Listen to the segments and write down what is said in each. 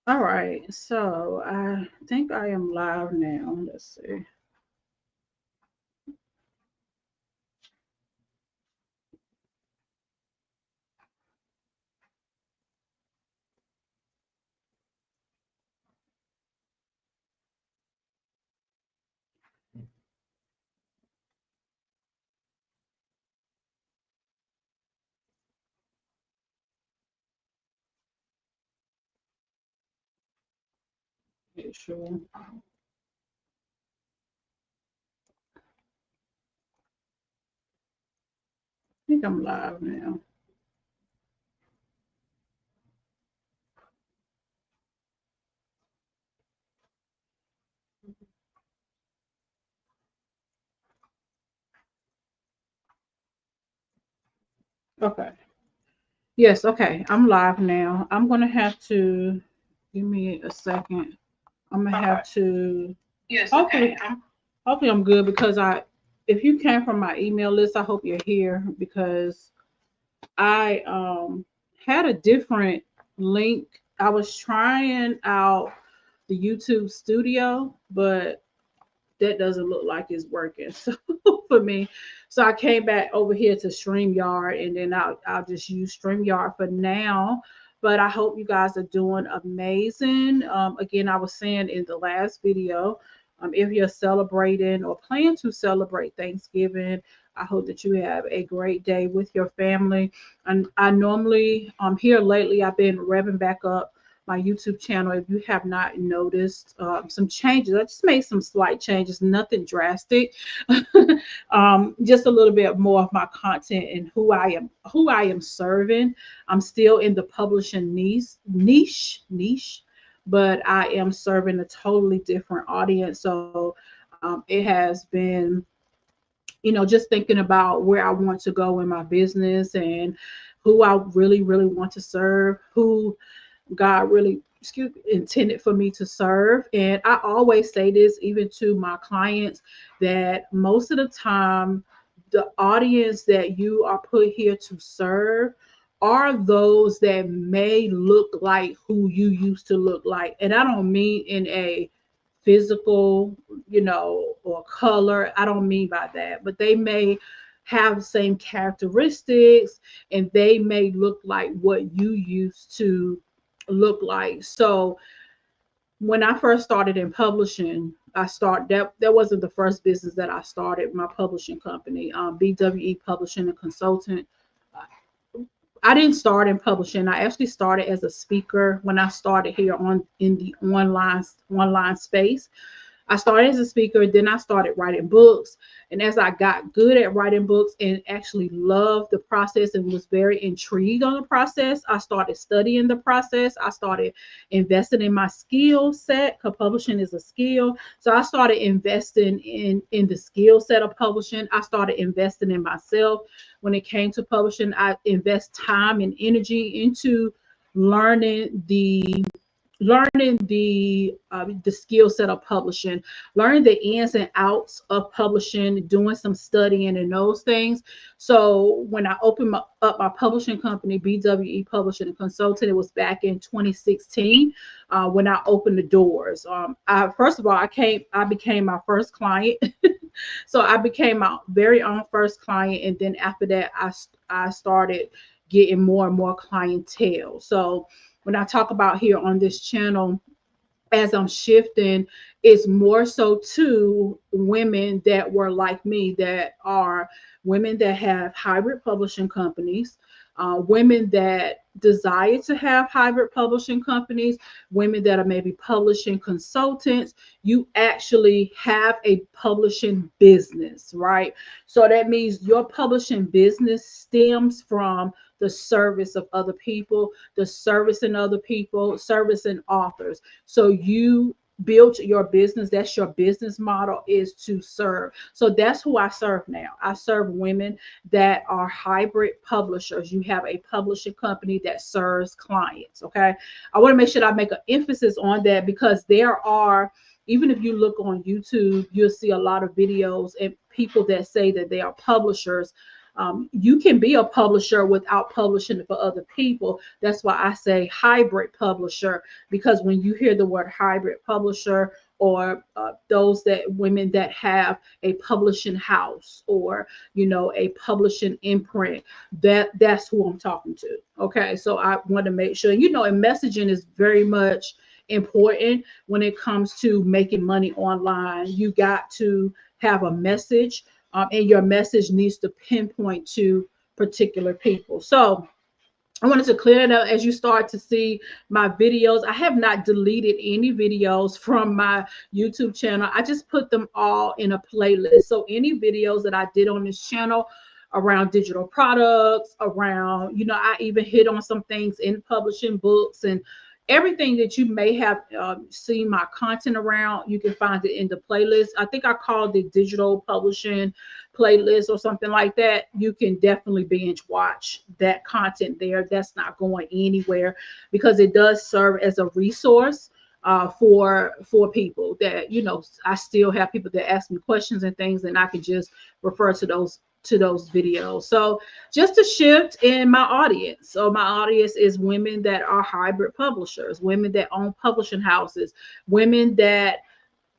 All right, so I think I am live now. Let's see. Make sure. I think I'm live now. Okay. Yes, okay. I'm live now. I'm gonna have to give me a second. I'm gonna have to hopefully hopefully I'm good because I if you came from my email list, I hope you're here because I had a different link. I was trying out the YouTube studio, but that doesn't look like it's working. So for me, so I came back over here to StreamYard, and then I'll just use StreamYard for now. But I hope you guys are doing amazing. Again, I was saying in the last video, if you're celebrating or plan to celebrate Thanksgiving, I hope that you have a great day with your family. And I normally, here lately, I've been revving back up my YouTube channel. If you have not noticed some changes, I just made some slight changes, nothing drastic. Just a little bit more of my content and who I am serving. I'm still in the publishing niche, but I am serving a totally different audience. So it has been, just thinking about where I want to go in my business and who I really want to serve, who God really intended for me to serve. And I always say this even to my clients that most of the time the audience that you are put here to serve are those that may look like who you used to look like. And I don't mean in a physical, or color. I don't mean by that, but they may have the same characteristics and they may look like what you used to look like. So when I first started in publishing, that wasn't the first business that I started. My publishing company, BWE Publishing and Consultant. I didn't start in publishing. I actually started as a speaker when I started here on in the online space. I started as a speaker, then I started writing books. And as I got good at writing books and actually loved the process and was very intrigued on the process, I started studying the process. I started investing in my skill set because publishing is a skill. So I started investing in the skill set of publishing. I started investing in myself. When it came to publishing, I invest time and energy into learning the skill set of publishing, learning the ins and outs of publishing, doing some studying and those things. So when I opened up my publishing company, BWE Publishing and Consulting, it was back in 2016 when I opened the doors. I first of all, I became my first client. So I became my very own first client, and then after that, I started getting more and more clientele. So when I talk about here on this channel, as I'm shifting, it's more so to women that were like me, that are women that have hybrid publishing companies, women that desire to have hybrid publishing companies, women that are maybe publishing consultants. You actually have a publishing business, right? So that means your publishing business stems from the service of other people, the servicing other people, servicing authors. So you build your business. That's your business model, is to serve. So that's who I serve now. I serve women that are hybrid publishers. You have a publishing company that serves clients. Okay. I want to make sure I make an emphasis on that because there are, even if you look on YouTube, you'll see a lot of videos and people that say that they are publishers. You can be a publisher without publishing for other people. That's why I say hybrid publisher, because when you hear the word hybrid publisher, or those that women that have a publishing house, or a publishing imprint, that's who I'm talking to. Okay, so I want to make sure, and messaging is very much important when it comes to making money online. You got to have a message, and your message needs to pinpoint to particular people. So I wanted to clear it up as you start to see my videos. I have not deleted any videos from my YouTube channel. I just put them all in a playlist. So any videos that I did on this channel around digital products, around, I even hit on some things in publishing books, and everything that you may have seen my content around, you can find it in the playlist. I think I called it digital publishing playlist or something like that. You can definitely binge watch that content there. That's not going anywhere, because it does serve as a resource for people that, I still have people that ask me questions and things, and I can just refer to those videos. So just a shift in my audience. So my audience is women that are hybrid publishers, women that own publishing houses, women that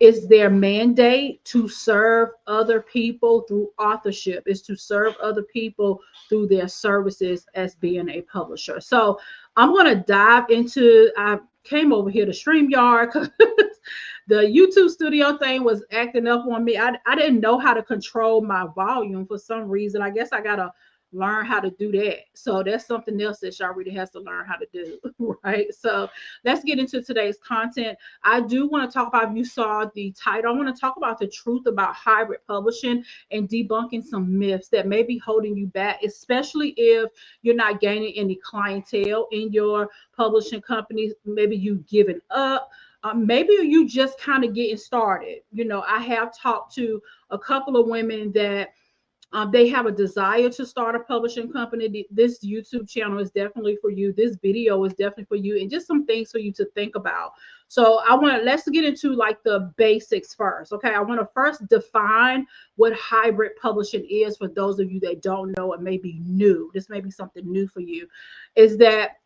it's their mandate to serve other people through authorship, is to serve other people through their services as being a publisher. So I'm going to dive into, I came over here to StreamYard because the YouTube studio thing was acting up on me. I didn't know how to control my volume for some reason. I guess I got to learn how to do that. So that's something else that Sharita has to learn how to do, right? So let's get into today's content. I do want to talk about, you saw the title, I want to talk about the truth about hybrid publishing and debunking some myths that may be holding you back, especially if you're not gaining any clientele in your publishing company. Maybe you've given up. Maybe you just kind of getting started. I have talked to a couple of women that they have a desire to start a publishing company. This YouTube channel is definitely for you. This video is definitely for you, and just some things for you to think about. So let's get into like the basics first. Okay, I want to first define what hybrid publishing is for those of you that don't know, and may be new. This may be something new for you. Is that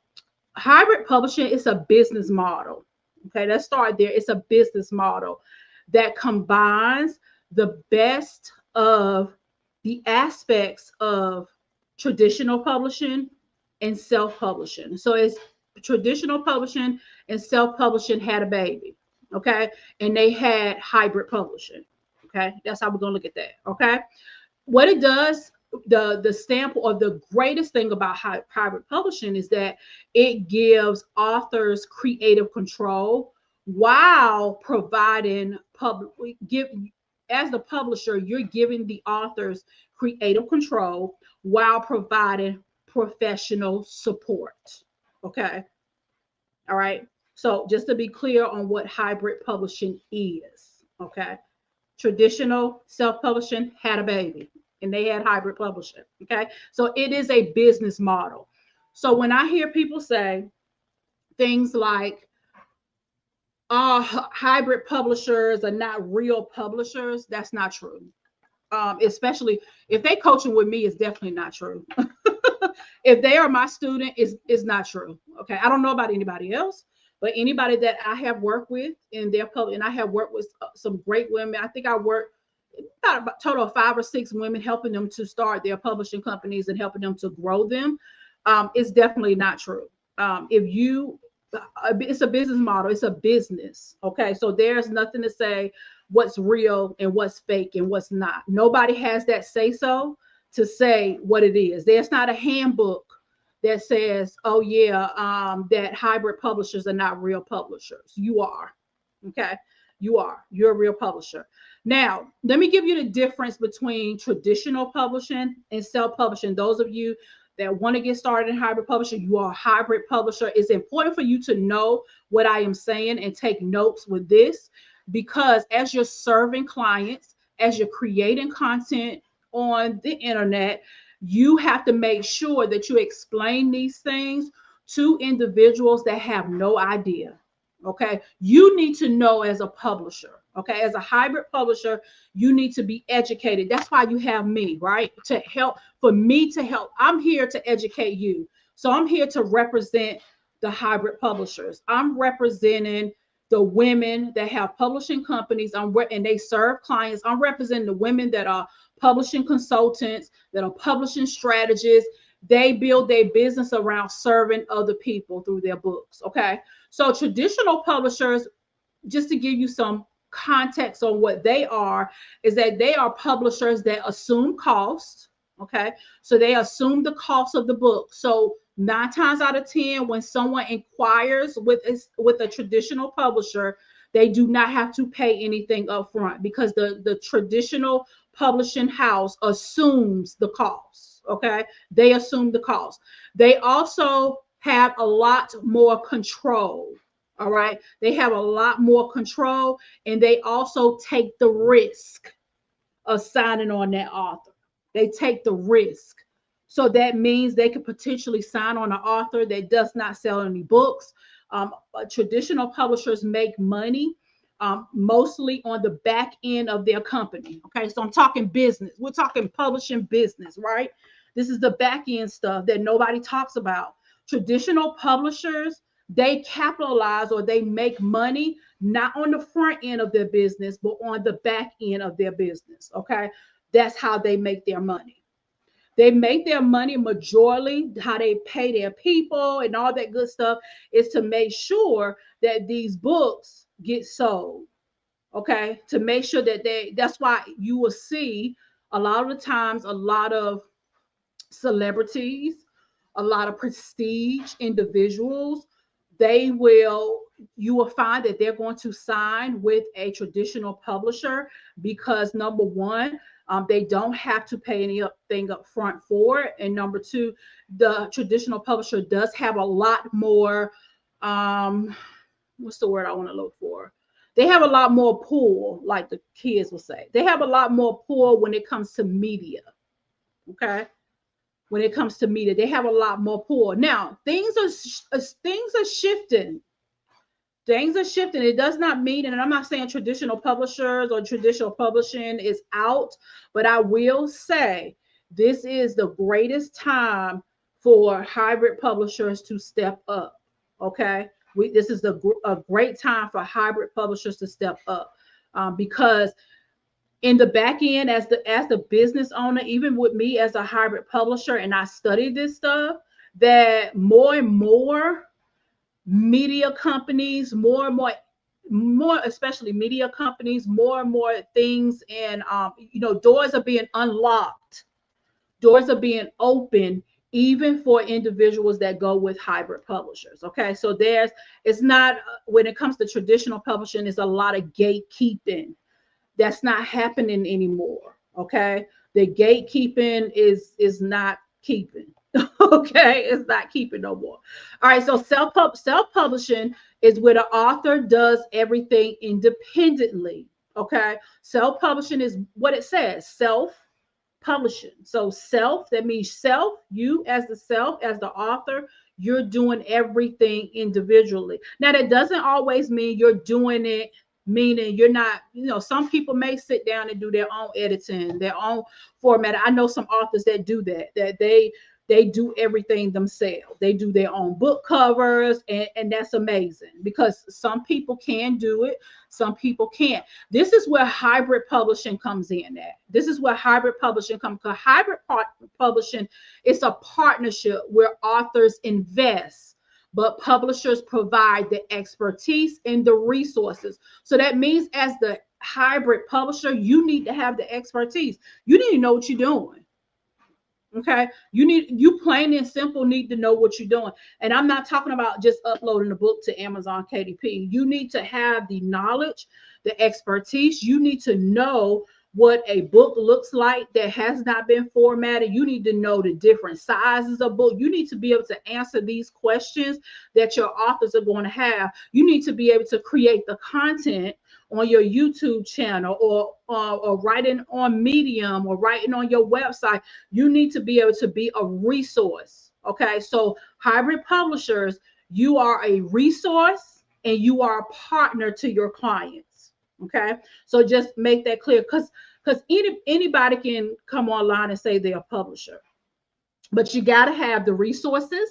hybrid publishing is a business model. Okay, let's start there. It's a business model that combines the best of the aspects of traditional publishing and self-publishing. So it's traditional publishing and self-publishing had a baby, okay? And they had hybrid publishing, okay? That's how we're gonna look at that, okay? What it does, the stamp, or the greatest thing about hybrid publishing, is that it gives authors creative control while providing as the publisher, you're giving the authors creative control while providing professional support. Okay. All right. So just to be clear on what hybrid publishing is. Okay. Traditional self-publishing had a baby, and they had hybrid publishing. Okay. So it is a business model. So when I hear people say things like, hybrid publishers are not real publishers, that's not true. Especially if they coaching with me, it's definitely not true. If they are my student, is not true. Okay, I don't know about anybody else, but anybody that I have worked with in their public, and I have worked with some great women. I think I worked about a total of 5 or 6 women, helping them to start their publishing companies and helping them to grow them. It's definitely not true. It's a business model. It's a business. Okay, so there's nothing to say what's real and what's fake and what's not. Nobody has that say so to say what it is. There's not a handbook that says, oh yeah, that hybrid publishers are not real publishers. You are. Okay, you're a real publisher. Now let me give you the difference between traditional publishing and self-publishing. Those of you that want to get started in hybrid publishing, you are a hybrid publisher. It's important for you to know what I am saying and take notes with this, because as you're serving clients, as you're creating content on the internet, you have to make sure that you explain these things to individuals that have no idea. Okay, you need to know as a publisher. Okay, as a hybrid publisher, you need to be educated. That's why you have me, right? To help, for me to help. I'm here to educate you. So I'm here to represent the hybrid publishers. I'm representing the women that have publishing companies. And they serve clients. I'm representing the women that are publishing consultants, that are publishing strategists. They build their business around serving other people through their books. Okay. So traditional publishers, just to give you some context on what they are, is that they are publishers that assume cost. Okay. So they assume the cost of the book. So 9 times out of 10, when someone inquires with a traditional publisher, they do not have to pay anything up front because the traditional publishing house assumes the cost. Okay. They assume the cost. They also have a lot more control. All right. They have a lot more control, and they also take the risk of signing on that author. They take the risk. So that means they could potentially sign on an author that does not sell any books. Traditional publishers make money mostly on the back end of their company. Okay, so I'm talking business. We're talking publishing business, right? This is the back end stuff that nobody talks about. Traditional publishers, they capitalize or they make money not on the front end of their business, but on the back end of their business. Okay. That's how they make their money. They make their money majorly, how they pay their people and all that good stuff is to make sure that these books get sold. Okay. To make sure that that's why you will see a lot of the times a lot of celebrities, a lot of prestige individuals, they will, you will find that they're going to sign with a traditional publisher because number one, they don't have to pay anything up front for it. And number two, the traditional publisher does have a lot more, what's the word I want to look for? They have a lot more pull, like the kids will say. They have a lot more pull when it comes to media. Okay, when it comes to media. They have a lot more pull. Now, things are shifting. Things are shifting. It does not mean, and I'm not saying traditional publishers or traditional publishing is out, but I will say this is the greatest time for hybrid publishers to step up. Okay, this is a great time for hybrid publishers to step up because in the back end as the business owner, even with me as a hybrid publisher, and I study this stuff, that more and more media companies, more especially media companies, more and more things, and doors are being unlocked, doors are being opened even for individuals that go with hybrid publishers. Okay, so it's not, when it comes to traditional publishing, there's a lot of gatekeeping that's not happening anymore. Okay, the gatekeeping is not keeping. Okay, it's not keeping no more. All right, so self-publishing is where the author does everything independently. Okay, self-publishing is what it says, self-publishing. So self, that means self, you as the author, you're doing everything individually. Now that doesn't always mean you're doing it, meaning you're not, some people may sit down and do their own editing, their own format. I know some authors that do that they do everything themselves. They do their own book covers, and that's amazing because some people can do it, some people can't. This is where hybrid publishing comes in at. This is where hybrid publishing comes, because publishing is a partnership where authors invest, but publishers provide the expertise and the resources. So that means as the hybrid publisher, you need to have the expertise. You need to know what you're doing. Okay, you plain and simple need to know what you're doing. And I'm not talking about just uploading a book to Amazon KDP. You need to have the knowledge, the expertise. You need to know what a book looks like that has not been formatted. You need to know the different sizes of book. You need to be able to answer these questions that your authors are going to have. You need to be able to create the content on your YouTube channel, or writing on Medium, or writing on your website. You need to be able to be a resource. Okay, so hybrid publishers, you are a resource and you are a partner to your clients. Okay, so just make that clear, because anybody can come online and say they're a publisher, but you got to have the resources,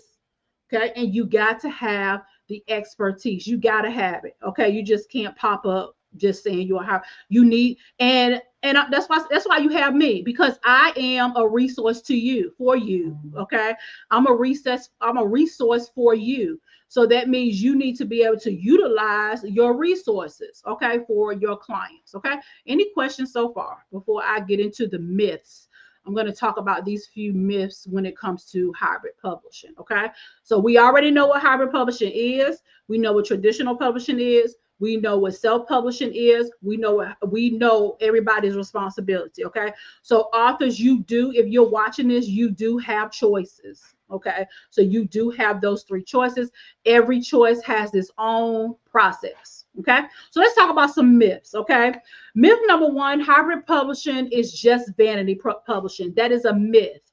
okay, and you got to have the expertise. You got to have it, okay. You just can't pop up just saying you're how you need, and that's why you have me, because I am a resource to you, for you, okay. I'm a resource for you. So that means you need to be able to utilize your resources, okay, for your clients, okay. Any questions so far before I get into the myths? I'm going to talk about these few myths when it comes to hybrid publishing. Okay. So we already know what hybrid publishing is. We know what traditional publishing is. We know what self-publishing is. We know everybody's responsibility. Okay. So authors, if you're watching this, you do have choices. Okay. So you do have those three choices. Every choice has its own process. Okay. So let's talk about some myths. Okay. Myth number one: hybrid publishing is just vanity publishing. That is a myth.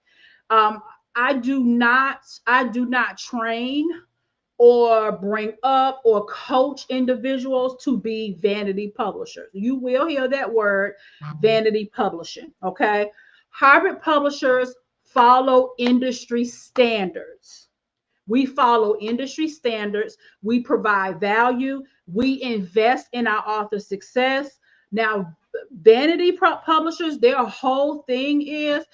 Um, I do not train or bring up or coach individuals to be vanity publishers. You will hear that word, vanity publishing. Okay. Hybrid publishers follow industry standards. We follow industry standards. We provide value. We invest in our author success. Now, vanity publishers, their whole thing is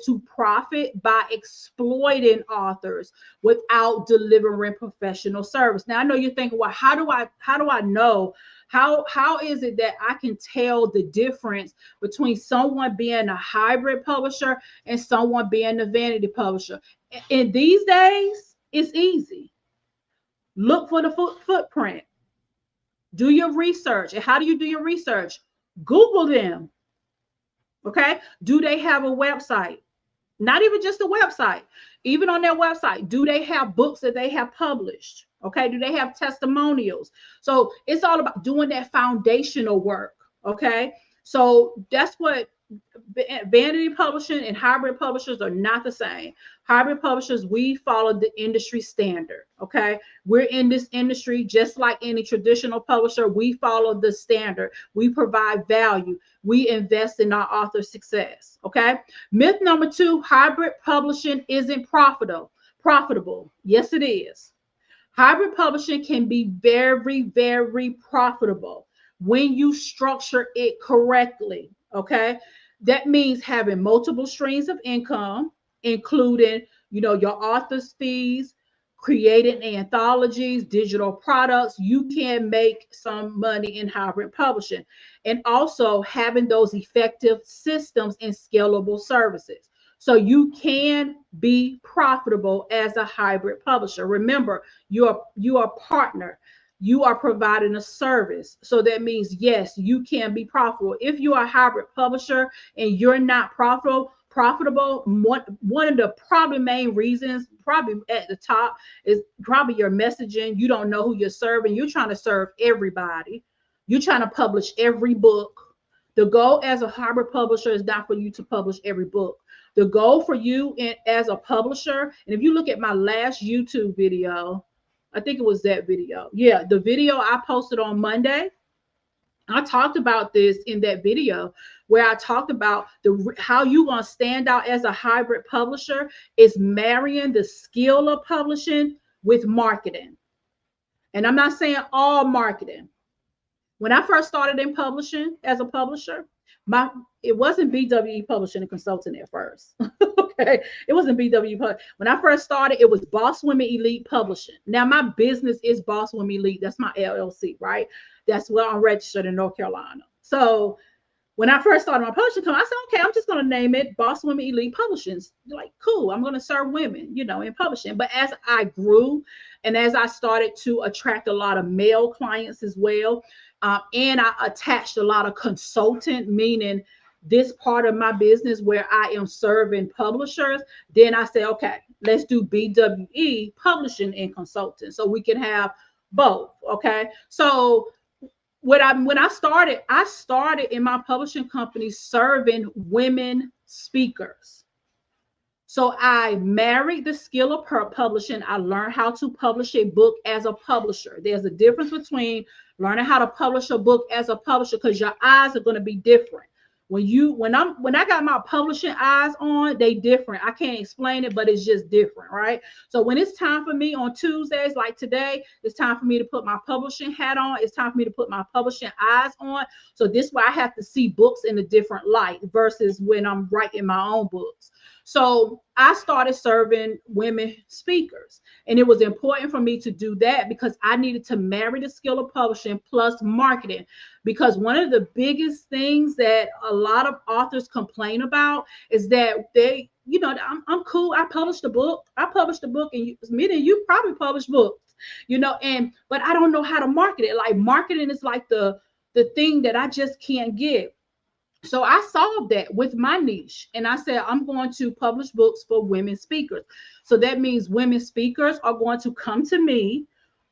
to profit by exploiting authors without delivering professional service. Now, I know you're thinking, well, how do I know? How is it that I can tell the difference between someone being a hybrid publisher and someone being a vanity publisher? In these days, it's easy. Look for the footprint. Do your research. And how do you do your research? Google them. Okay. Do they have a website? Not even just a website. Even on their website, do they have books that they have published? Okay. Do they have testimonials? So it's all about doing that foundational work. Okay. So that's what vanity publishing and hybrid publishers are not the same. Hybrid publishers, we follow the industry standard. Okay. We're in this industry just like any traditional publisher. We follow the standard. We provide value. We invest in our author success. Okay. Myth number two: hybrid publishing isn't profitable. Yes, it is. Hybrid publishing can be very, very profitable when you structure it correctly. Okay. That means having multiple streams of income, including, your author's fees, creating anthologies, digital products. You can make some money in hybrid publishing, and also having those effective systems and scalable services. So you can be profitable as a hybrid publisher. Remember, you are a partner. You are providing a service. So that means, yes, you can be profitable. If you are a hybrid publisher and you're not profitable, one of the probably main reasons, probably at the top, is probably your messaging. You don't know who you're serving. You're trying to serve everybody. You're trying to publish every book. The goal as a hybrid publisher is not for you to publish every book. The goal for you as a publisher, and if you look at my last YouTube video, I think it was that video. Yeah, the video I posted on Monday, I talked about this in that video, where I talked about how you going to stand out as a hybrid publisher is marrying the skill of publishing with marketing. And I'm not saying all marketing. When I first started in publishing as a publisher, it wasn't BWE Publishing and Consulting at first. Okay, it wasn't BWE. When I first started, it was Boss Women Elite Publishing. Now my business is Boss Women Elite. That's my LLC, right? That's where I'm registered in North Carolina. So when I first started my publishing company, I said, okay, I'm just going to name it Boss Women Elite Publishing. Like, cool, I'm going to serve women, in publishing. But as I grew and as I started to attract a lot of male clients as well, and I attached a lot of consultant, meaning this part of my business where I am serving publishers, then I say, okay, let's do BWE Publishing and Consulting so we can have both. Okay. So when I started in my publishing company serving women speakers. So I married the skill of publishing. I learned how to publish a book as a publisher. There's a difference between learning how to publish a book as a publisher, because your eyes are going to be different. When I got my publishing eyes on, they different. I can't explain it, but it's just different, right? So when it's time for me on Tuesdays, like today, it's time for me to put my publishing hat on. It's time for me to put my publishing eyes on. So this is why I have to see books in a different light versus when I'm writing my own books. So I started serving women speakers. And it was important for me to do that because I needed to marry the skill of publishing plus marketing. Because one of the biggest things that a lot of authors complain about is that they, I'm cool. I published a book. And you probably published books, but I don't know how to market it. Like marketing is like the thing that I just can't get. So I solved that with my niche, and I said I'm going to publish books for women speakers. So that means women speakers are going to come to me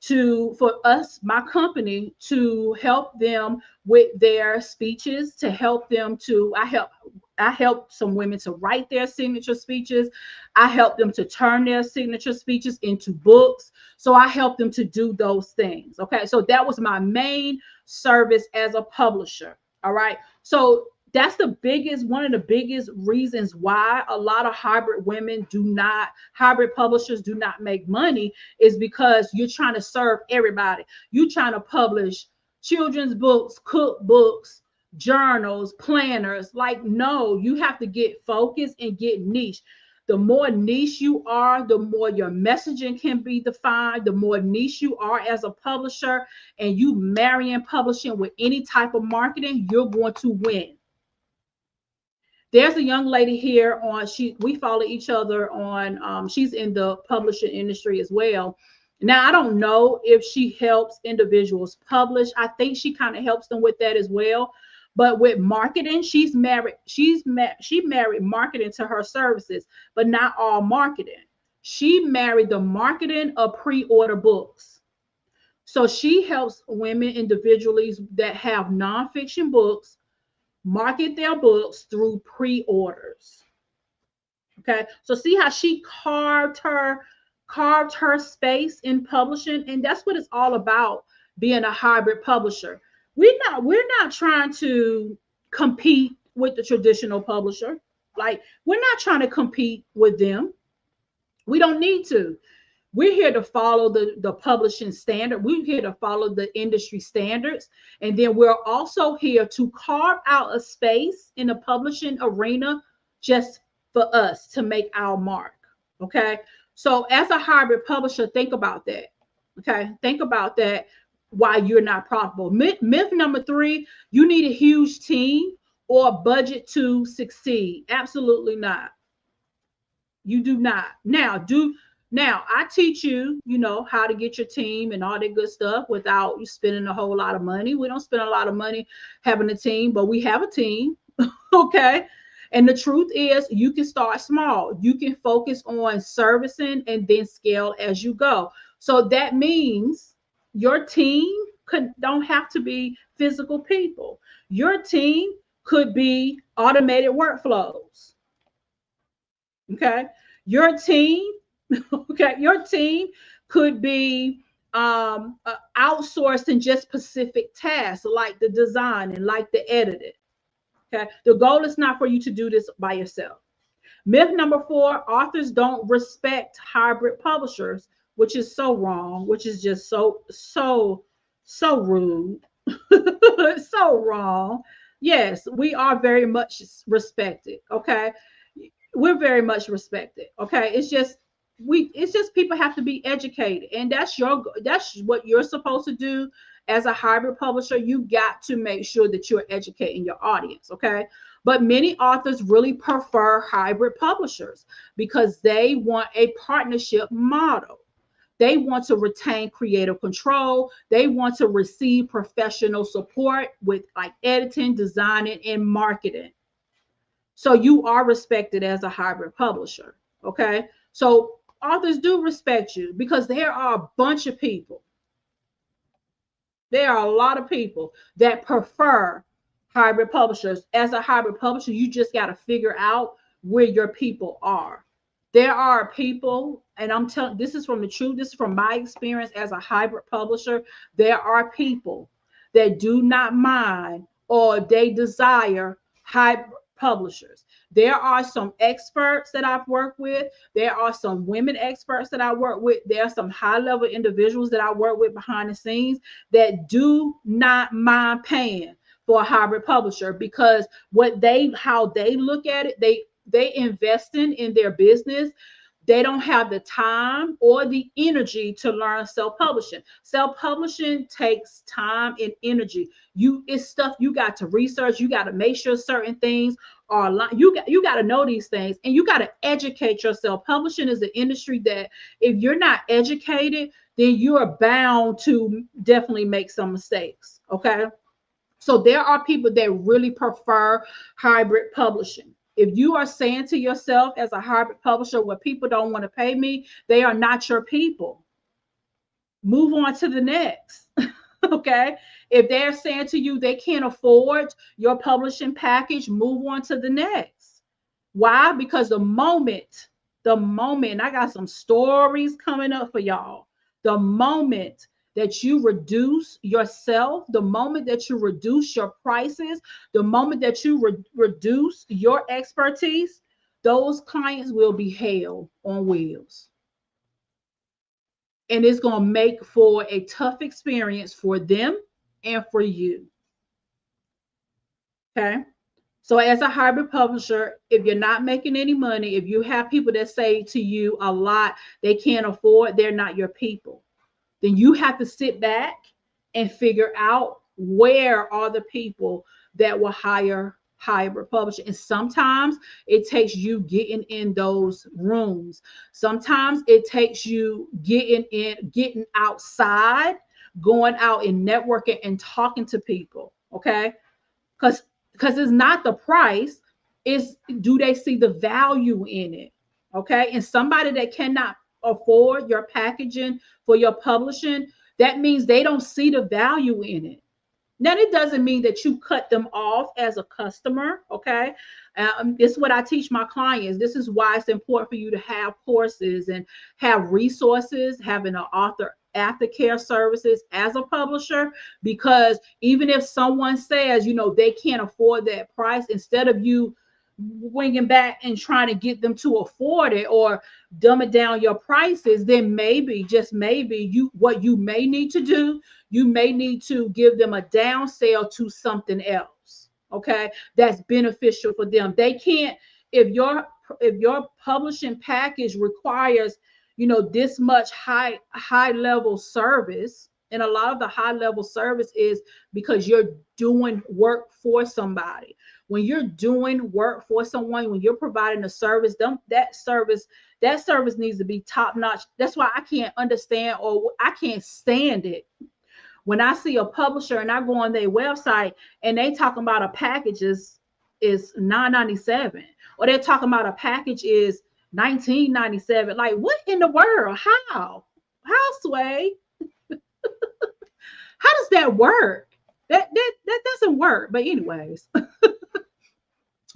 for us, my company, to help them with their speeches, to help them to I help some women to write their signature speeches. I help them to turn their signature speeches into books. So I help them to do those things. Okay. So that was my main service as a publisher. All right. So that's one of the biggest reasons why a lot of hybrid publishers do not make money, is because you're trying to serve everybody. You're trying to publish children's books, cookbooks, journals, planners. Like, no, you have to get focused and get niche. The more niche you are, the more your messaging can be defined. The more niche you are as a publisher, and you marrying publishing with any type of marketing, you're going to win. There's a young lady here we follow each other on, she's in the publishing industry as well. Now, I don't know if she helps individuals publish. I think she kind of helps them with that as well. But with marketing, she married marketing to her services, but not all marketing. She married the marketing of pre-order books. So she helps women individually that have nonfiction books market their books through pre-orders. Okay, so see how she carved her space in publishing, and that's what it's all about, being a hybrid publisher. We're not trying to compete with the traditional publisher. Like, we're not trying to compete with them. We don't need to. We're here to follow the publishing standard. We're here to follow the industry standards. And then we're also here to carve out a space in the publishing arena just for us to make our mark. Okay. So as a hybrid publisher, think about that. Okay. Think about that, why you're not profitable. Myth number 3, you need a huge team or budget to succeed. Absolutely not. You do not. Now, I teach you, how to get your team and all that good stuff without you spending a whole lot of money. We don't spend a lot of money having a team, but we have a team. Okay. And the truth is, you can start small. You can focus on servicing and then scale as you go. So that means your team don't have to be physical people. Your team could be automated workflows. Okay. Your team, okay, your team could be outsourced in just specific tasks like the design and like the editing. Okay. The goal is not for you to do this by yourself. Myth number 4, authors don't respect hybrid publishers, which is so wrong, which is just so rude. So wrong. Yes, we are very much respected. Okay. We're very much respected. Okay. It's just people have to be educated, and that's what you're supposed to do as a hybrid publisher. You got to make sure that you're educating your audience. Okay. But many authors really prefer hybrid publishers because they want a partnership model. They want to retain creative control. They want to receive professional support with like editing, designing, and marketing. So you are respected as a hybrid publisher. Okay. So authors do respect you because there are a bunch of people. There are a lot of people that prefer hybrid publishers. As a hybrid publisher, you just got to figure out where your people are. There are people, and I'm telling this is from the truth, this is from my experience as a hybrid publisher. There are people that do not mind or they desire hybrid publishers. There are some experts that I've worked with. There are some women experts that I work with. There are some high level individuals that I work with behind the scenes that do not mind paying for a hybrid publisher, because how they look at it, they investing in their business. They don't have the time or the energy to learn self-publishing. Self-publishing takes time and energy. It's stuff you got to research. You got to make sure certain things are you got to know these things, and you got to educate yourself. Publishing is an industry that if you're not educated, then you are bound to definitely make some mistakes. Okay. So there are people that really prefer hybrid publishing. If you are saying to yourself as a hybrid publisher, well, people don't want to pay me, they are not your people. Move on to the next. Okay. If they're saying to you they can't afford your publishing package, move on to the next. Why? Because the moment, and I got some stories coming up for y'all. The moment that you reduce yourself, the moment that you reduce your prices, the moment that you reduce your expertise, those clients will be hell on wheels. And it's going to make for a tough experience for them and for you. Okay. So as a hybrid publisher, if you're not making any money, if you have people that say to you a lot, they can't afford, they're not your people. Then you have to sit back and figure out where are the people that will hire hybrid publishing. And sometimes it takes you getting in those rooms. Sometimes it takes you getting outside, going out and networking and talking to people. Okay. Because it's not the price, it's do they see the value in it. Okay. And somebody that cannot afford your packaging for your publishing, that means they don't see the value in it. Now, it doesn't mean that you cut them off as a customer. Okay. This is what I teach my clients. This is why it's important for you to have courses and have resources, having an author aftercare services as a publisher, because even if someone says, they can't afford that price, instead of you winging back and trying to get them to afford it or dumbing down your prices, then maybe, just maybe, what you may need to do, you may need to give them a down sale to something else. Okay, that's beneficial for them. They can't, if your publishing package requires this much high level service, and a lot of the high level service is because you're doing work for somebody. When you're doing work for someone, when you're providing a service, that service needs to be top notch. That's why I can't understand, or I can't stand it when I see a publisher and I go on their website and they talking about a package is $9.97, or they're talking about a package is $19.97. Like, what in the world? How, Sway? How does that work? That doesn't work. But anyways.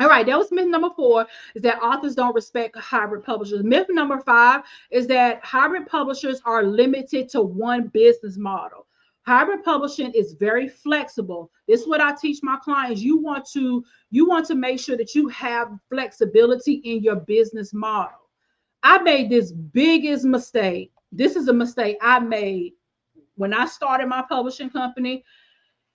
All right, that was myth number 4, is that authors don't respect hybrid publishers. Myth number 5 is that hybrid publishers are limited to one business model. Hybrid publishing is very flexible. This is what I teach my clients. You want to make sure that you have flexibility in your business model. I made this biggest mistake. This is a mistake I made when I started my publishing company.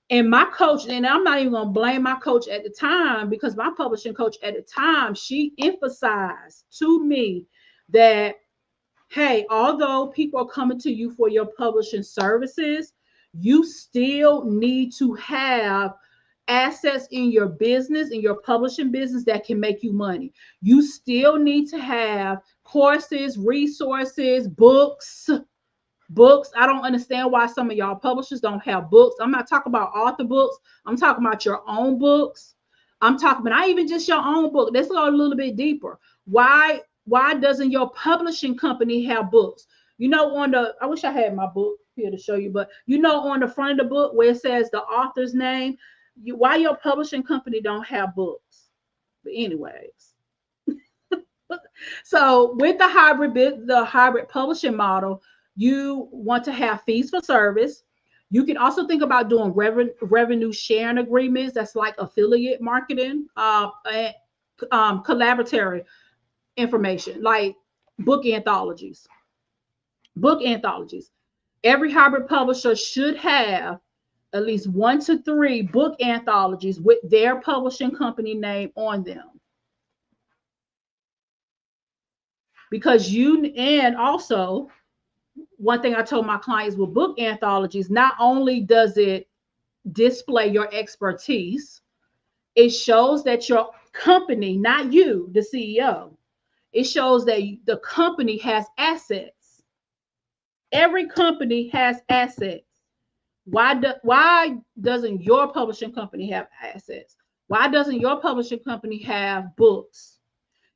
And my coach, and I'm not even going to blame my coach at the time, because my publishing coach at the time, she emphasized to me that, hey, although people are coming to you for your publishing services, you still need to have assets in your business, in your publishing business, that can make you money. You still need to have courses, resources, books. I don't understand why some of y'all publishers don't have books. I'm not talking about author books. I'm talking about your own books. I'm talking about not even just your own book. Let's go a little bit deeper. Why doesn't your publishing company have books? I wish I had my book here to show you, but on the front of the book where it says the author's name, why your publishing company don't have books? But anyways, So with the hybrid publishing model, you want to have fees for service. You can also think about doing revenue sharing agreements. That's like affiliate marketing, and, collaboratory information, like book anthologies. Book anthologies. Every hybrid publisher should have at least 1 to 3 book anthologies with their publishing company name on them. Because you, and also one thing I told my clients with book anthologies, not only does it display your expertise, it shows that your company, not you, the CEO, it shows that the company has assets. Every company has assets. Why doesn't your publishing company have assets? Why doesn't your publishing company have books?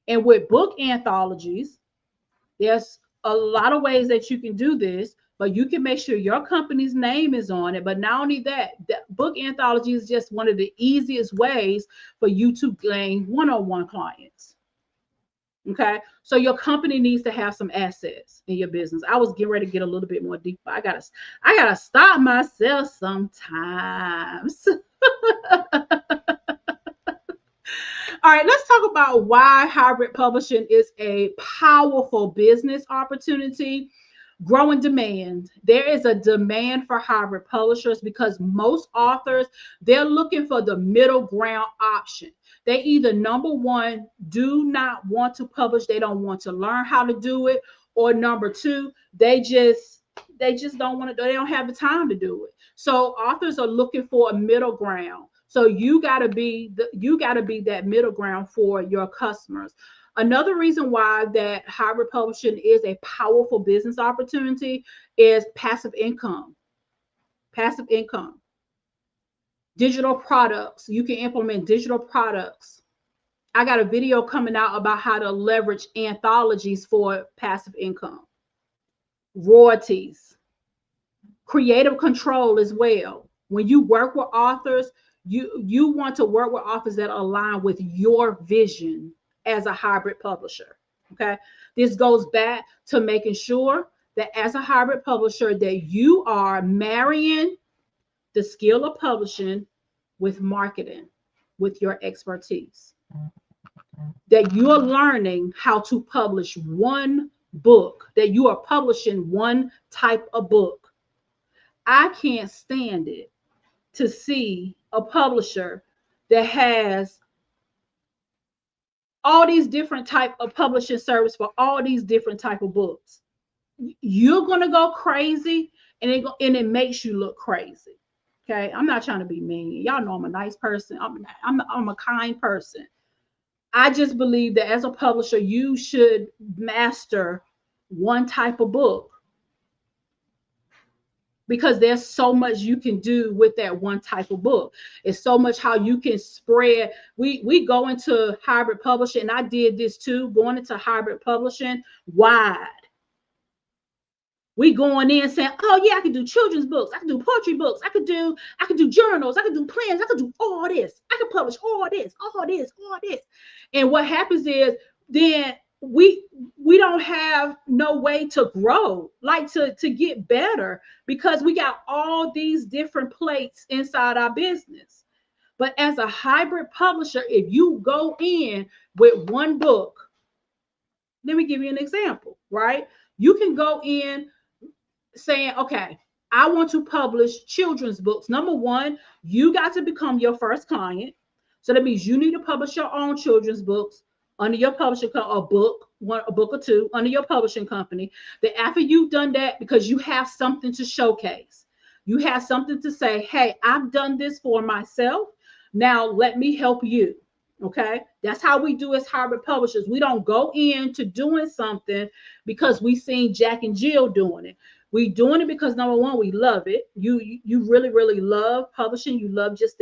And with book anthologies, there's a lot of ways that you can do this, but you can make sure your company's name is on it. But not only that, the book anthology is just one of the easiest ways for you to gain one-on-one clients. Okay, so your company needs to have some assets in your business. I was getting ready to get a little bit more deep, but I gotta stop myself sometimes. All right, let's talk about why hybrid publishing is a powerful business opportunity. Growing demand. There is a demand for hybrid publishers because most authors, they're looking for the middle ground option. They either, number one, do not want to publish, they don't want to learn how to do it, or number two, they just don't want to, they don't have the time to do it. So authors are looking for a middle ground. So you got to be that middle ground for your customers. Another reason why that hybrid publishing is a powerful business opportunity is passive income. Passive income. Digital products. You can implement digital products. I got a video coming out about how to leverage anthologies for passive income. Royalties. Creative control as well. When you work with authors, you want to work with authors that align with your vision as a hybrid publisher. Okay, this goes back to making sure that as a hybrid publisher that you are marrying the skill of publishing with marketing, with your expertise, that you are learning how to publish one book, that you are publishing one type of book. I can't stand it to see a publisher that has all these different type of publishing service for all these different type of books. You're gonna go crazy, and it makes you look crazy. Okay, I'm not trying to be mean. Y'all know I'm a nice person. I'm a kind person. I just believe that as a publisher, you should master one type of book because there's so much you can do with that one type of book. It's so much how you can spread. We go into hybrid publishing, and I did this too, going into hybrid publishing wide. We going in saying, oh yeah, I can do children's books, I can do poetry books, I can do journals, I can do plans, I can do all this, I can publish all this, all this, all this. And what happens is then we don't have no way to grow, like to get better, because we got all these different plates inside our business. But as a hybrid publisher, if you go in with one book, let me give you an example, right? You can go in saying, okay, I want to publish children's books. Number one, you got to become your first client. So that means you need to publish your own children's books under your publishing a book, a book or two under your publishing company. That after you've done that, because you have something to showcase, you have something to say, hey, I've done this for myself. Now let me help you. Okay, that's how we do as hybrid publishers. We don't go into doing something because we seen Jack and Jill doing it. We doing it because number one, we love it. You really really love publishing. You love just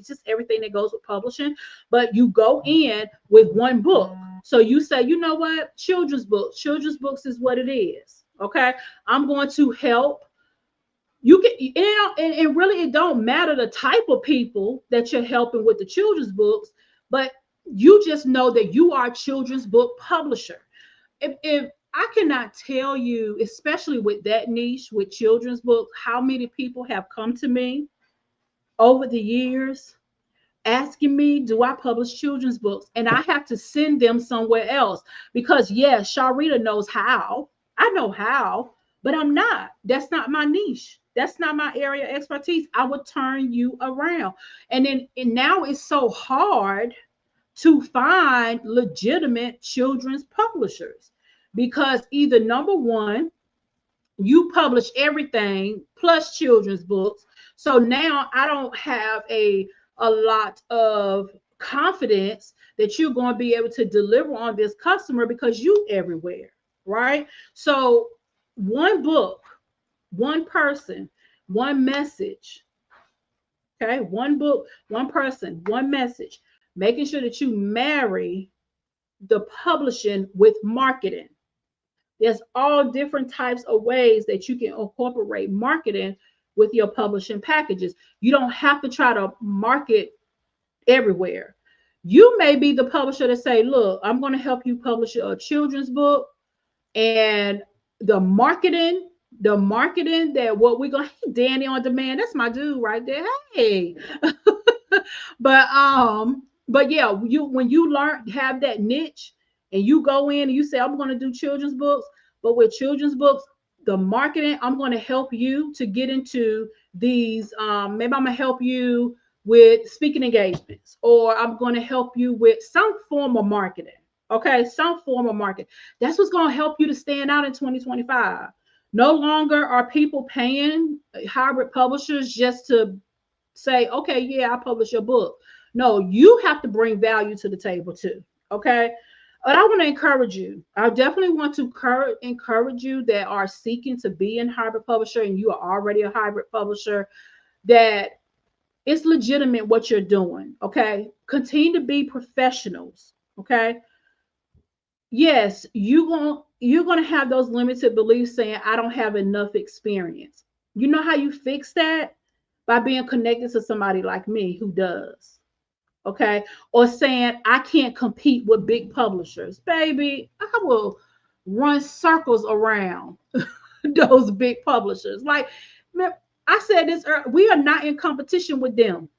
just everything that goes with publishing. But you go in with one book, so you say, you know what, children's books. Children's books is what it is. Okay, I'm going to help. You can, and really, it don't matter the type of people that you're helping with the children's books, but You just know that you are a children's book publisher. If I cannot tell you, especially with that niche, with children's books, how many people have come to me over the years asking me, do I publish children's books? And I have to send them somewhere else because, yes, Sharita knows how. I know how, but I'm not. That's not my niche. That's not my area of expertise. I would turn you around. And now it's so hard to find legitimate children's publishers because either number one, you publish everything plus children's books. So now I don't have a lot of confidence that you're going to be able to deliver on this customer because you everywhere, right? So one book, one person, one message. Okay, one book, one person, one message. Making sure that you marry the publishing with marketing. There's all different types of ways that you can incorporate marketing with your publishing packages. You don't have to try to market everywhere. You may be the publisher to say, look, I'm going to help you publish a children's book, and the marketing, that what we're going to, hey, Danny on Demand, that's my dude right there. Hey. But yeah, you when you learn have that niche and you go in and you say I'm going to do children's books, but with children's books, the marketing, I'm going to help you to get into these. Maybe I'm going to help you with speaking engagements, or I'm going to help you with some form of marketing. Okay, some form of marketing. That's what's going to help you to stand out in 2025. No longer are people paying hybrid publishers just to say, okay, yeah, I publish your book. No, you have to bring value to the table too. Okay. But I want to encourage you. I definitely want to encourage you that are seeking to be in hybrid publisher and you are already a hybrid publisher, that it's legitimate what you're doing. Okay. Continue to be professionals. Okay. Yes, you're gonna have those limited beliefs saying I don't have enough experience. You know how you fix that? By being connected to somebody like me who does. Okay. Or saying I can't compete with big publishers. Baby, I will run circles around those big publishers. Like, man, I said this earlier, we are not in competition with them.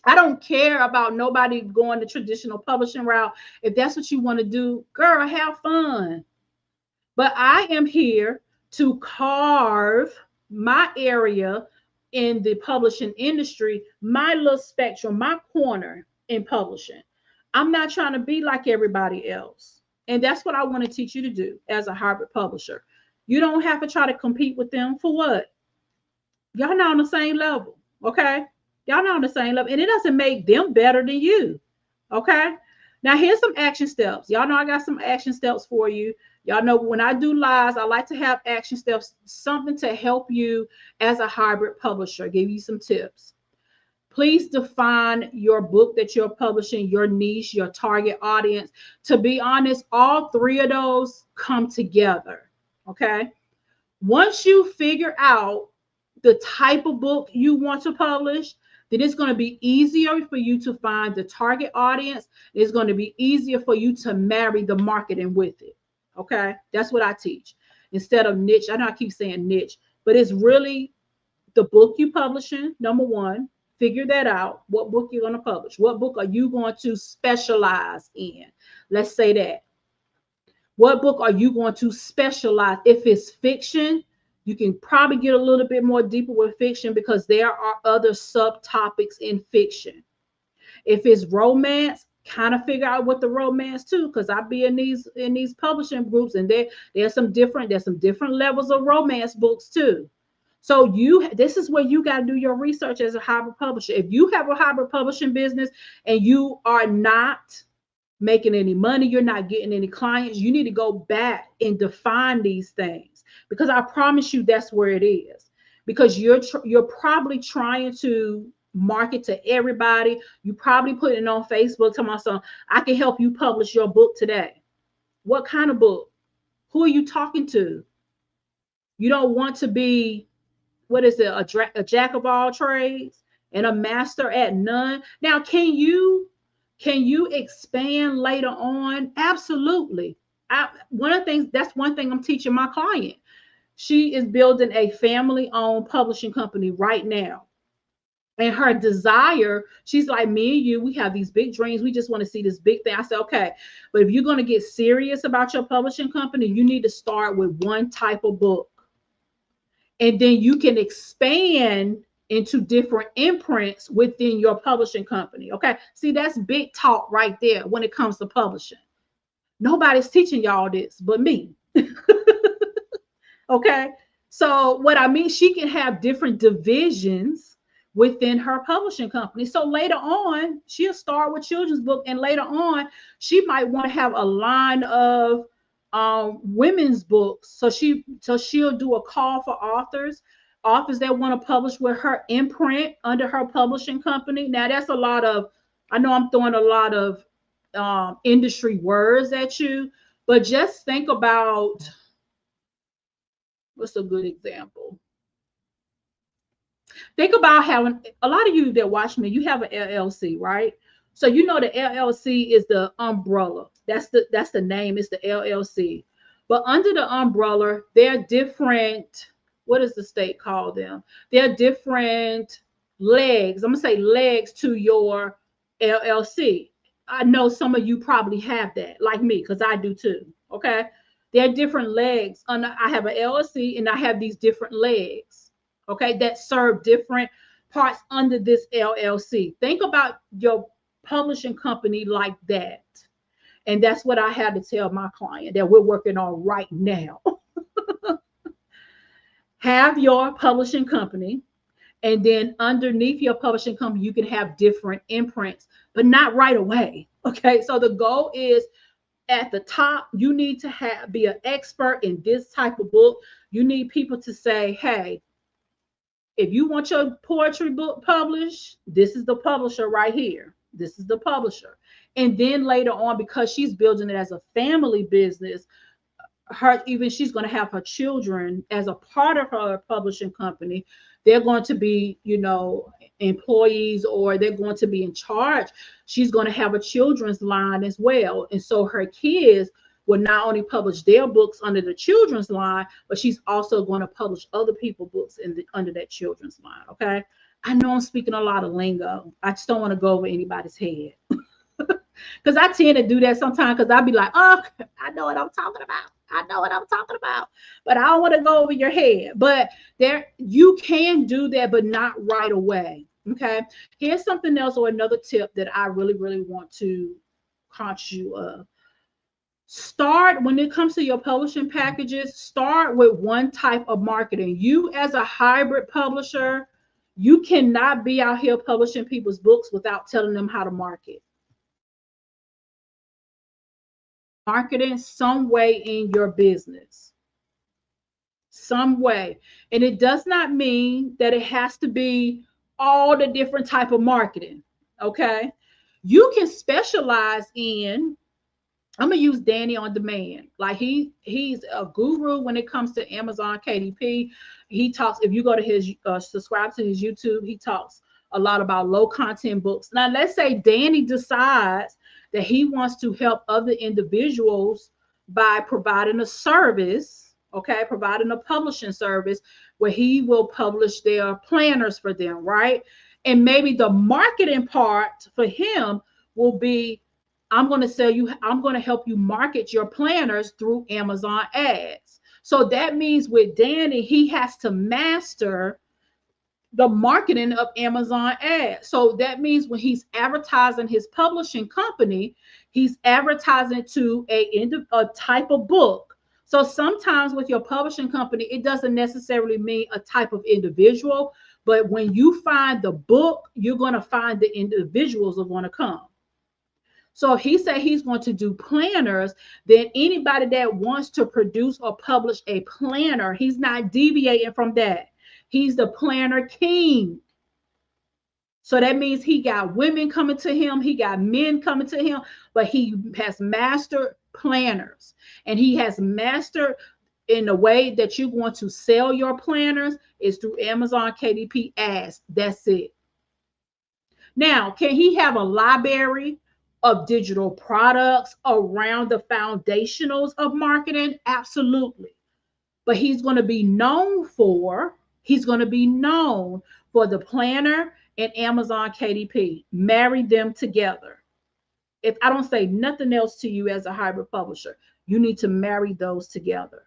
I don't care about nobody going the traditional publishing route. If that's what you want to do, girl, have fun. But I am here to carve my area in the publishing industry, my little spectrum, my corner in publishing. I'm not trying to be like everybody else. And that's what I want to teach you to do as a hybrid publisher. You don't have to try to compete with them for what? Y'all not on the same level. Okay. Y'all not on the same level. And it doesn't make them better than you. Okay. Now here's some action steps. Y'all know I got some action steps for you. Y'all know when I do lives, I like to have action steps, something to help you as a hybrid publisher, give you some tips. Please define your book that you're publishing, your niche, your target audience. To be honest, all three of those come together. Okay. Once you figure out the type of book you want to publish, then it's going to be easier for you to find the target audience. It's going to be easier for you to marry the marketing with it. Okay. That's what I teach. Instead of niche, I know I keep saying niche, but it's really the book you publishing, number one. Figure that out. What book you're going to publish? What book are you going to specialize in? Let's say that. What book are you going to specialize? If it's fiction, you can probably get a little bit more deeper with fiction because there are other subtopics in fiction. If it's romance, kind of figure out what the romance too, because I be in these publishing groups, and there's some different levels of romance books too. So this is where you got to do your research as a hybrid publisher. If you have a hybrid publishing business and you are not making any money, you're not getting any clients, you need to go back and define these things, because I promise you that's where it is. Because you're probably trying to market to everybody. You probably put it on Facebook, tell my son, I can help you publish your book today. What kind of book? Who are you talking to? You don't want to be, what is it, a jack of all trades and a master at none. Now, can you Can you expand later on? Absolutely. One of the things, that's one thing I'm teaching my client. She is building a family owned publishing company right now. And her desire, she's like, me and you, we have these big dreams. We just want to see this big thing. I said, okay, but if you're going to get serious about your publishing company, you need to start with one type of book. And then you can expand into different imprints within your publishing company. Okay. See, that's big talk right there when it comes to publishing. Nobody's teaching y'all this but me. Okay. So what I mean, she can have different divisions within her publishing company. So later on, she'll start with children's book, and later on, she might want to have a line of women's books. So she'll do a call for authors that want to publish with her imprint under her publishing company. Now that's a lot of, I know I'm throwing a lot of industry words at you, but just think about, what's a good example? Think about having, a lot of you that watch me, you have an LLC, right? So you know the LLC is the umbrella. That's the name. It's the LLC. But under the umbrella, there are different. What does the state call them? There are different legs. I'm gonna say legs to your LLC. I know some of you probably have that, like me, because I do too. Okay, there are different legs. I have an LLC, and I have these different legs, okay, that serve different parts under this LLC. Think about your publishing company like that. And that's what I had to tell my client that we're working on right now. Have your publishing company, and then underneath your publishing company, you can have different imprints, but not right away. Okay. So the goal is, at the top, you need to be an expert in this type of book. You need people to say, hey, if you want your poetry book published, this is the publisher right here. This is the publisher. And then later on, because she's building it as a family business, she's going to have her children as a part of her publishing company. They're going to be, employees, or they're going to be in charge. She's going to have a children's line as well. And so her kids will not only publish their books under the children's line, but she's also going to publish other people's books under that children's line. Okay. I know I'm speaking a lot of lingo. I just don't want to go over anybody's head. Because I tend to do that sometimes, because I'll be like, oh, I know what I'm talking about. I know what I'm talking about. But I don't want to go over your head. But you can do that, but not right away. Okay. Here's something else, or another tip that I really, really want to conscious you of. Start, when it comes to your publishing packages, start with one type of marketing. You, as a hybrid publisher, you cannot be out here publishing people's books without telling them how to market. Marketing some way in your business, some way. And it does not mean that it has to be all the different type of marketing. Okay. You can specialize in, I'm gonna use Danny on Demand. Like he's a guru when it comes to Amazon KDP. He talks, if you go to his subscribe to his YouTube, he talks a lot about low content books. Now let's say Danny decides that he wants to help other individuals by providing a service, okay, providing a publishing service where he will publish their planners for them, right? And maybe the marketing part for him will be, I'm going to help you market your planners through Amazon ads. So that means with Danny, he has to master the marketing of Amazon ads. So that means when he's advertising his publishing company, he's advertising to a type of book. So sometimes with your publishing company, it doesn't necessarily mean a type of individual, but when you find the book, you're going to find the individuals are going to come. So if he said he's going to do planners, then anybody that wants to produce or publish a planner, he's not deviating from that. He's the planner king. So that means he got women coming to him, he got men coming to him, but he has mastered planners, and he has mastered in the way that you want to sell your planners is through Amazon KDP ads. That's it. Now, can he have a library of digital products around the foundationals of marketing? Absolutely. But he's going to be known for the planner and Amazon KDP. Marry them together. If I don't say nothing else to you as a hybrid publisher, you need to marry those together.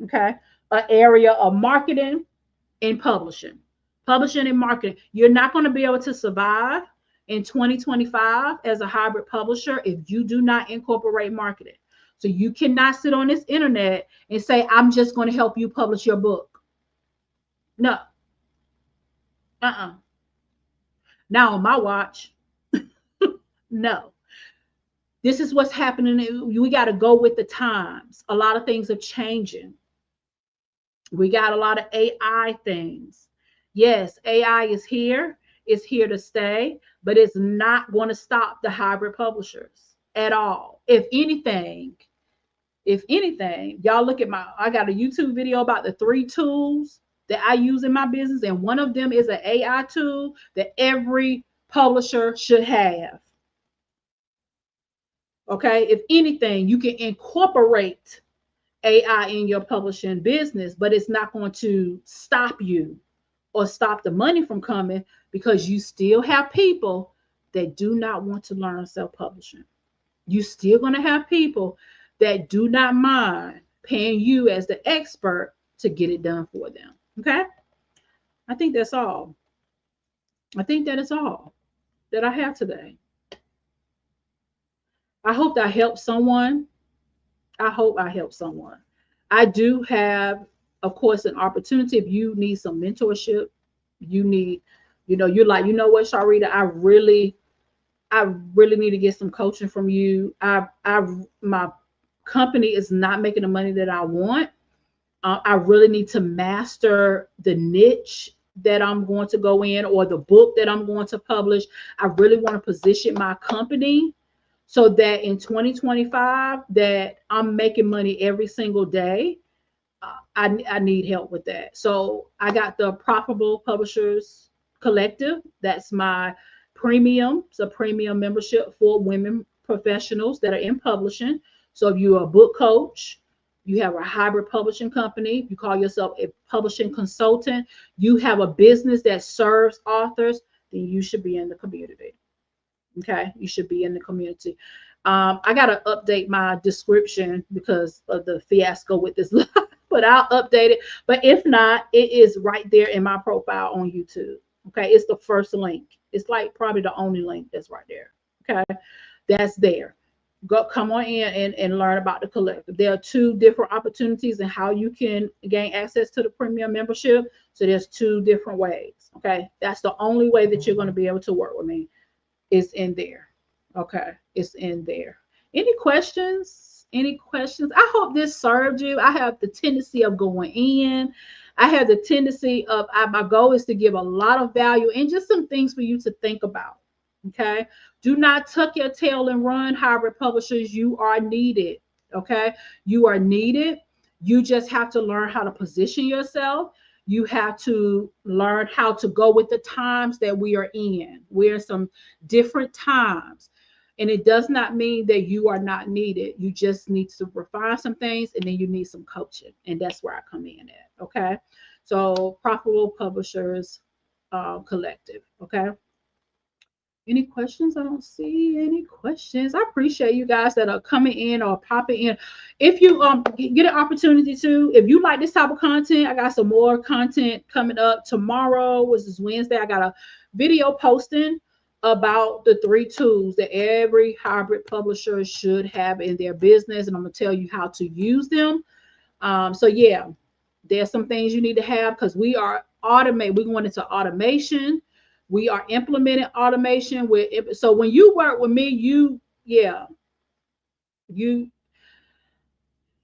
Okay. An area of marketing and publishing. Publishing and marketing. You're not going to be able to survive in 2025 as a hybrid publisher if you do not incorporate marketing. So you cannot sit on this internet and say, I'm just going to help you publish your book. No. Uh-uh. Now on my watch, no. This is what's happening. We got to go with the times. A lot of things are changing. We got a lot of AI things. Yes, AI is here. It's here to stay, but it's not going to stop the hybrid publishers at all. If anything, y'all look at I got a YouTube video about the 3 tools that I use in my business, and one of them is an AI tool that every publisher should have. Okay, if anything, you can incorporate AI in your publishing business, but it's not going to stop you or stop the money from coming, because you still have people that do not want to learn self-publishing. You still going to have people that do not mind paying you as the expert to get it done for them. Okay. I think that's all. I think that is all that I have today. I hope that helped someone. I hope I help someone. I do have, of course, an opportunity. If you need some mentorship, you need, you're like, you know what, Sharita, I really need to get some coaching from you. My company is not making the money that I want. I really need to master the niche that I'm going to go in, or the book that I'm going to publish. I really want to position my company so that in 2025 that I'm making money every single day. I need help with that. So I got the Profitable Publishers Collective. That's my premium. It's a premium membership for women professionals that are in publishing. So if you're a book coach, you have a hybrid publishing company, you call yourself a publishing consultant, you have a business that serves authors, then you should be in the community. Okay, you should be in the community. I gotta update my description because of the fiasco with this live, but I'll update it. But if not, it is right there in my profile on YouTube. Okay, it's the first link. It's like probably the only link that's right there. Okay, that's there. Go come on in and learn about the collective. There are 2 different opportunities and how you can gain access to the premium membership. So there's 2 different ways. Okay, that's the only way that you're going to be able to work with me. Is in there. Okay, it's in there. Any questions? Any questions? I hope this served you. I have the tendency of going in. I have the tendency of, my goal is to give a lot of value and just some things for you to think about. Okay, do not tuck your tail and run, hybrid publishers. You are needed. Okay, you are needed. You just have to learn how to position yourself. You have to learn how to go with the times that we are in. We're in some different times. And it does not mean that you are not needed. You just need to refine some things, and then you need some coaching. And that's where I come in at. Okay. So Profitable Publishers Collective. Okay. Any questions? I don't see any questions. I appreciate you guys that are coming in or popping in. If you get an opportunity to, if you like this type of content, I got some more content coming up tomorrow, which is Wednesday. I got a video posting about the 3 tools that every hybrid publisher should have in their business, and I'm gonna tell you how to use them. So yeah, there's some things you need to have because we are automate. We're going into automation. We are implementing automation with. So when you work with me, you you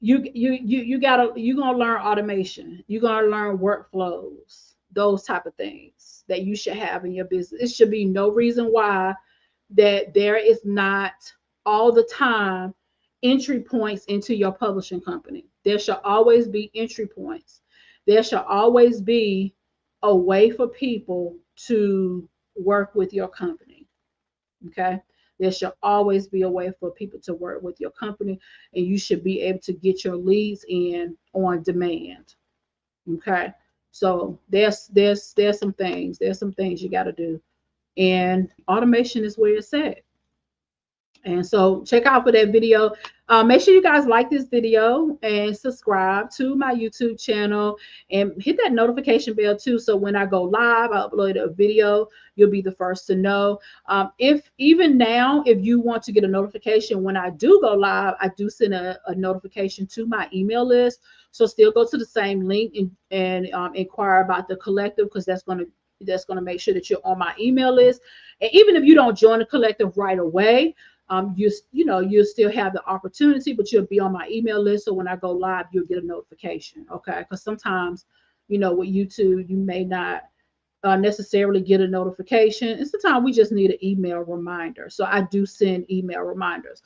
you're gonna learn automation. You're gonna learn workflows, those type of things that you should have in your business. It should be no reason why that there is not all the time entry points into your publishing company. There should always be entry points. There should always be a way for people to work with your company. Okay. There should always be a way for people to work with your company, and you should be able to get your leads in on demand. Okay. So there's some things you got to do, and automation is where it's at. And so check out for that video. Make sure you guys like this video and subscribe to my YouTube channel and hit that notification bell too. So when I go live, I upload a video, you'll be the first to know. If even now, if you want to get a notification when I do go live, I do send a notification to my email list. So still go to the same link and inquire about the collective, because that's gonna make sure that you're on my email list. And even if you don't join the collective right away, you'll still have the opportunity, but you'll be on my email list. So when I go live, you'll get a notification. Okay, because sometimes, with YouTube, you may not necessarily get a notification, and sometimes we just need an email reminder. So I do send email reminders.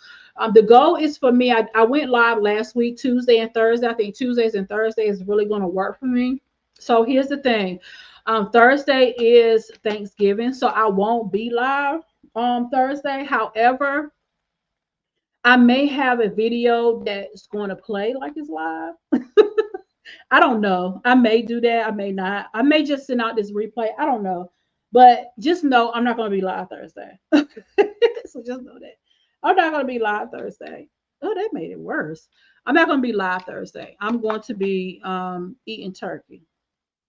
The goal is for me. I went live last week, Tuesday and Thursday. I think Tuesdays and Thursdays is really going to work for me. So here's the thing. Thursday is Thanksgiving, so I won't be live on Thursday. However, I may have a video that's going to play like it's live. I don't know. I may do that. I may not. I may just send out this replay. I don't know. But just know I'm not going to be live Thursday. So just know that. I'm not going to be live Thursday. Oh, that made it worse. I'm not going to be live Thursday. I'm going to be eating turkey.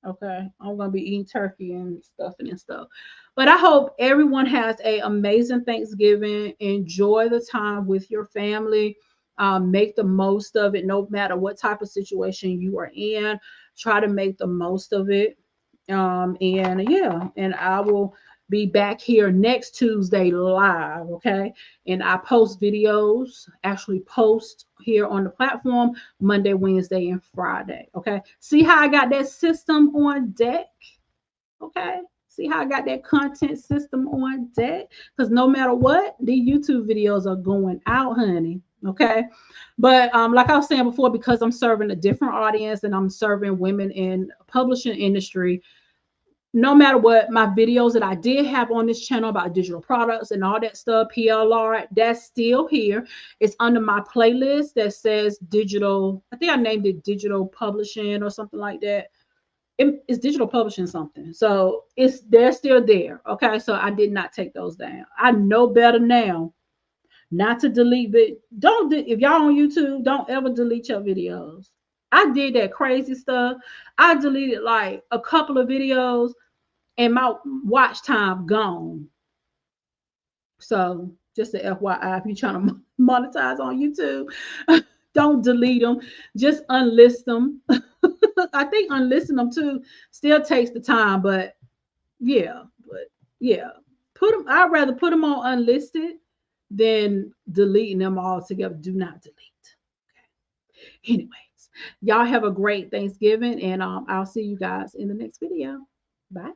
Okay, I'm gonna be eating turkey and stuffing and stuff. But I hope everyone has a amazing Thanksgiving. Enjoy the time with your family. Make the most of it, no matter what type of situation you are in. Try to make the most of it. And yeah, and I will be back here next Tuesday live. Okay, and I post videos, actually post here on the platform Monday, Wednesday, and Friday. Okay, see how I got that system on deck? Okay, see how I got that content system on deck? Because no matter what, the YouTube videos are going out, honey. Okay, but like I was saying before, because I'm serving a different audience and I'm serving women in publishing industry, no matter what, my videos that I did have on this channel about digital products and all that stuff, PLR, that's still here. It's under my playlist that says digital. I think I named it digital publishing or something like that. It's digital publishing something. So they're still there. Okay. So I did not take those down. I know better now not to delete it. If y'all on YouTube, don't ever delete your videos. I did that crazy stuff. I deleted like a couple of videos and my watch time gone. So just a FYI, if you're trying to monetize on YouTube, don't delete them. Just unlist them. I think unlisting them too still takes the time, but yeah, put them. I'd rather put them on unlisted than deleting them all together. Do not delete. Okay. Anyways, y'all have a great Thanksgiving, and I'll see you guys in the next video. Bye.